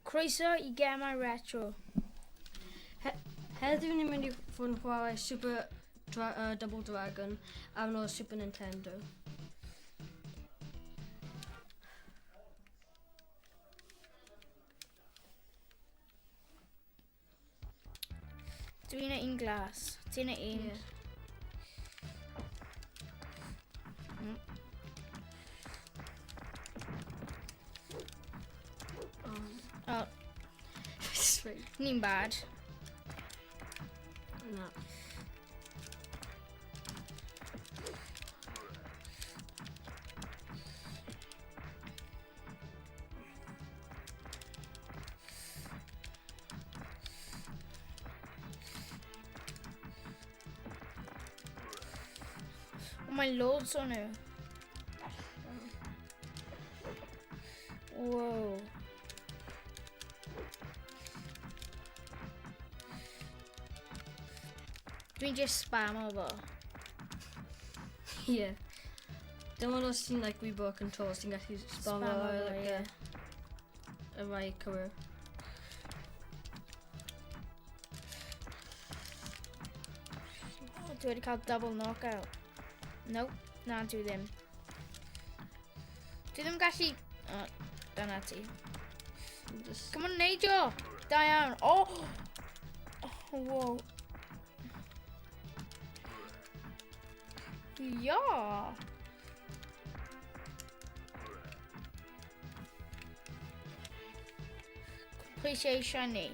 Croeso i Gemau Retro. Heddiw ni'n mynd i fod yn chwarae Double Dragon arno Super Nintendo. Dwi'n un glas. Ti'n un. Yeah. Oh, Straight. ni'n bad. No. Oh, mae loads o nhw. Wow. Dwi'n just spam o fo. Yeah. Dim ond os ti'n like rebo controls, ti'n gallu spam o like y rai cywir. Dwi wedi cael double knockout. Nope, na dwi ddim. Dwi ddim gallu... O, dyna ti. Just... Come on, neidio! Da iawn. Oh! Oh, wow. Ja! Appreciation ni.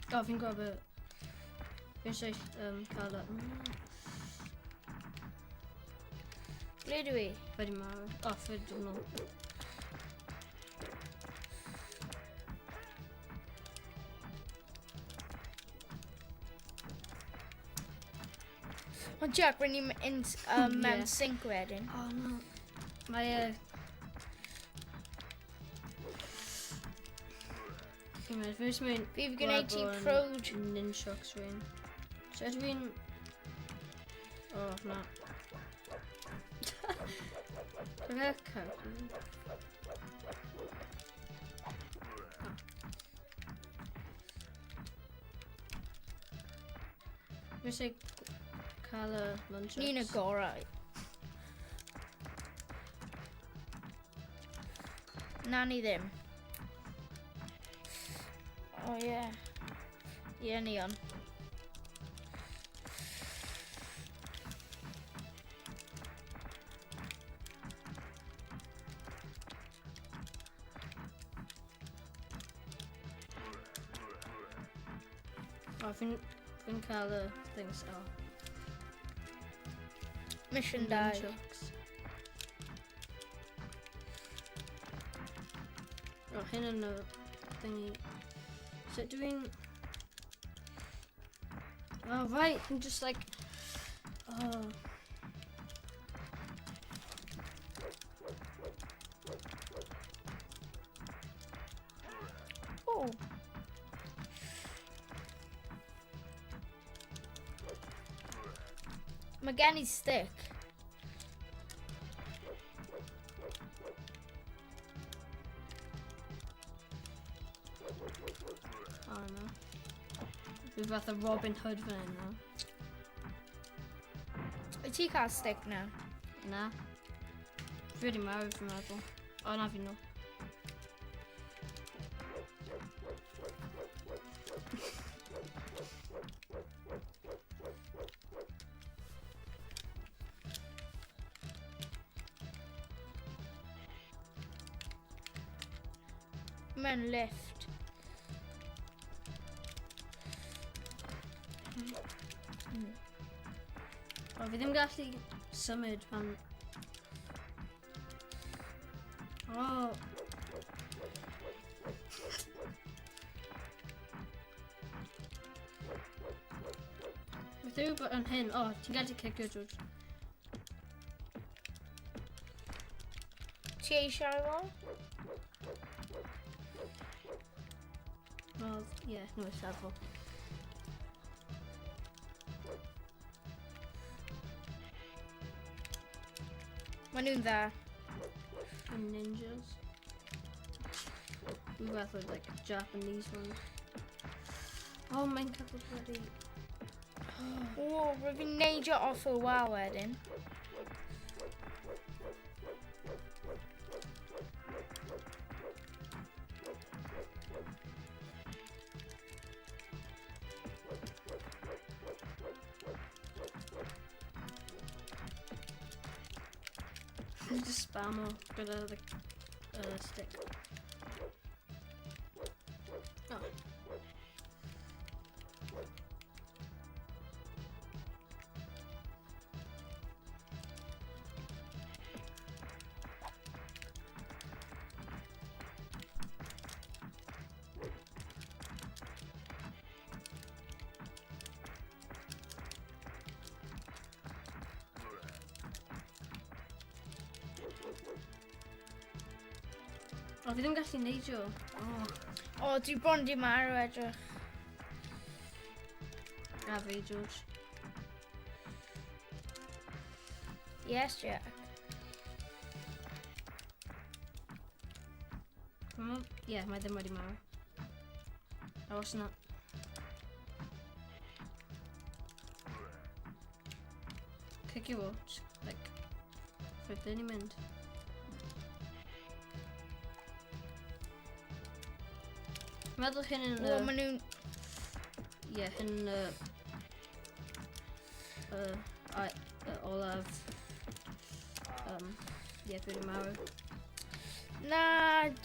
O, fi'n gwybod beth. Fi'n eisiau cael y... Ble dwi? Wedi marw. O, ffyd nhw. O, Jack, rydyn ni'n mewn Yeah. sync wedyn. O, no. Mae Fi'n mynd Fi'n gwneud ti prod. Nunchucks rhywun. So ydw fi'n... O, na. Fe cael. Fi'n eisiau cael y nunchucks. Ni'n agorau. Na ni ddim. O, ie. Ie, ni on. O, fi'n cael y things o. Mission 2. Nunchucks. O, hyn yn y thingy. So dwi'n... Oh, right, I'm just like... Oh. O. Mae gen i stick. Oh, no. Fydd fath o Robin Hood fan hyn, no? Wyt ti cael stick na? Na. Fi wedi marw, fi'n meddwl. O, na fi nhw. Mewn lift. O, fi ddim gallu symud pan... O! Beth yw bod yn hyn? O, ti'n gallu cicio, George. Ti eisiau fo? Wel, ie, nhw eisiau fo. Maen nhw'n dda. And ninjas. We both look like Japanese ones. Oh, mae'n cael bloody... O, rwy'n fi'n neidio off y wal wedyn. Just spam o gyda the stick. Oh. O, fi ddim gallu neidio. Oh, O, dwi bron di marw edrych. a fi, George. Yes, Jack. Yeah, mae ddim wedi marw. A os na... Cicio watch, like, ffrydyn i mynd. Meddwl hyn yn... O, maen nhw'n... Ie, hyn... olaf... Ie, dwi wedi marw. Na,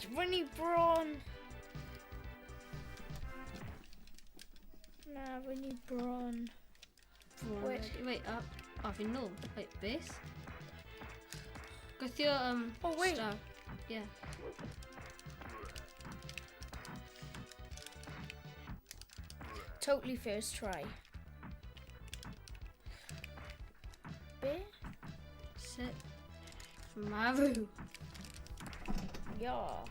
rwy'n i bron. Na, rwy'n i bron. Wait. Wait, fi'n nôl. Wait, beth? Gweithio, Oh, wait. star. Ie. Totally first try. Be? Sit. Marw. Yeah.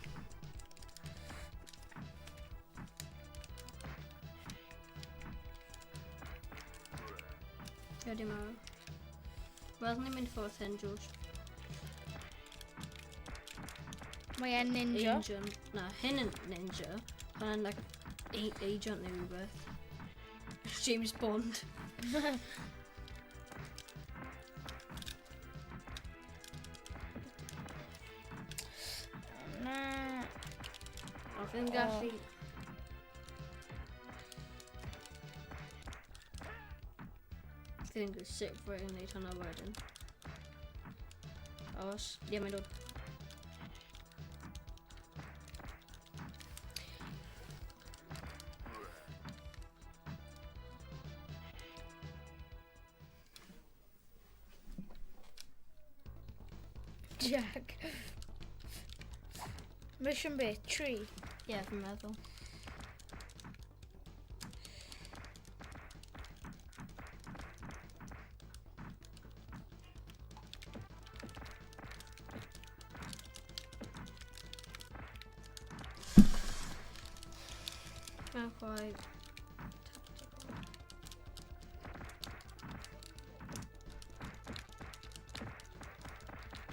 Dwi wedi marw. Wel, ni'n mynd ffwrdd hyn, George. Mae e'n ninja. Agent. Na, hyn yn ninja. Ond yn, like, agent neu rhywbeth. James Bond. Na. O, fi ddim gallu... Fi ddim gallu sut fwy yn neud hwnna wedyn. Os, ie, mae'n dod. Jack. Mission bit, tree. Ie, fi'n meddwl. Not quite.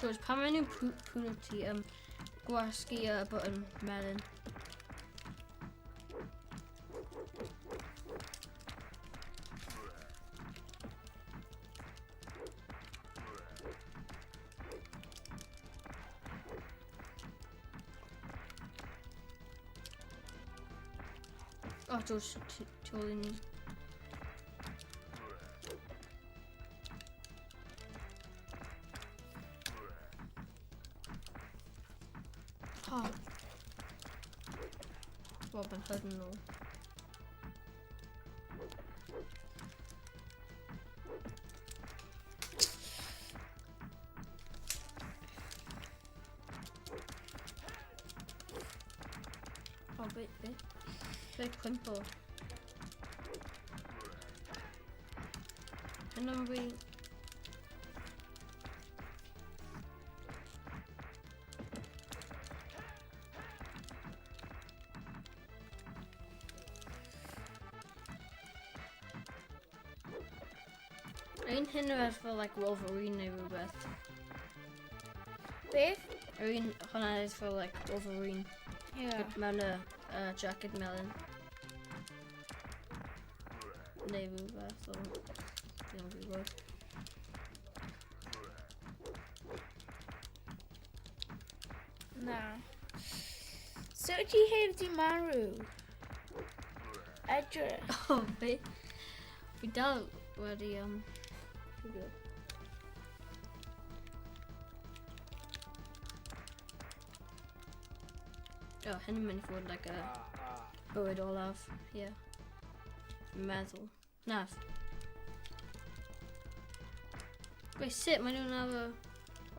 George, pan maen nhw'n pwno ti gwasgu button melon? Oh, George, tu ôl i ni. Oh. Wel, by'n hyd yn ôl. Oh, bit. Big cwympo. Hyn o'n fi... Ein hyn yw fel like Wolverine neu rhywbeth. Beth? Yr un hwnna is for like Wolverine. Yeah. Mewn y jacket melon. Neu rhywbeth o... Ddim yn gwybod. Na. So ti heb di marw? Edrych. O, be? Fi dal wedi, O, hyn yn mynd i fod like a bywyd olaf, ie. Fi'n meddwl. Na. Wait, sut maen nhw'n ar y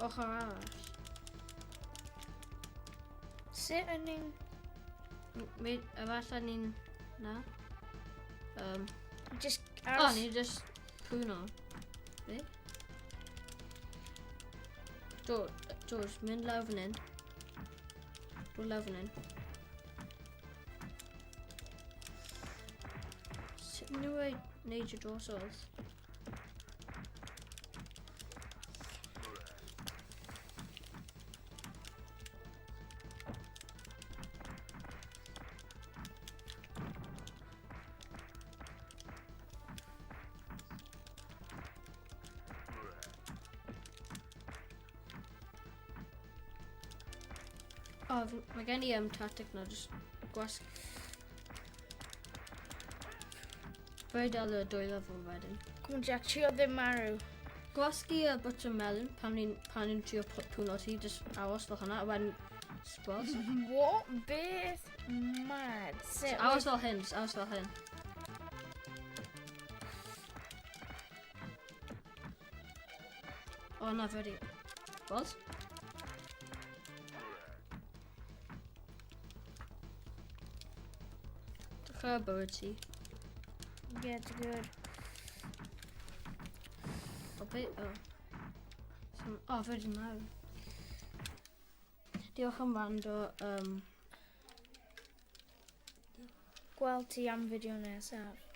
ochr arall? Sut yn ni'n... Efallai ni'n... Na? Just O, aros... ni'n just pwno. Be? George, mynd lawr fan hyn. Dod lawr fan hyn. Sut maen nhw wedi neud y drosodd? O, mae gen i tactic na, just gwasg... Fe dal y dwy lefel wedyn. Come on Jack, trio ddim marw. Gwasgu y buttermelon pan ni'n trio pwno ti, just aros fel hwnna, a wedyn sbos. What? Beth? Mad. Sut? Aros fel hyn, just aros fel hyn. O, na, fe di. Sbos? Dechrau bywyd ti. Yeah, it's good. O, be? O. O, fe di marw. Diolch am wrando. Gweld ti am fideo nesaf.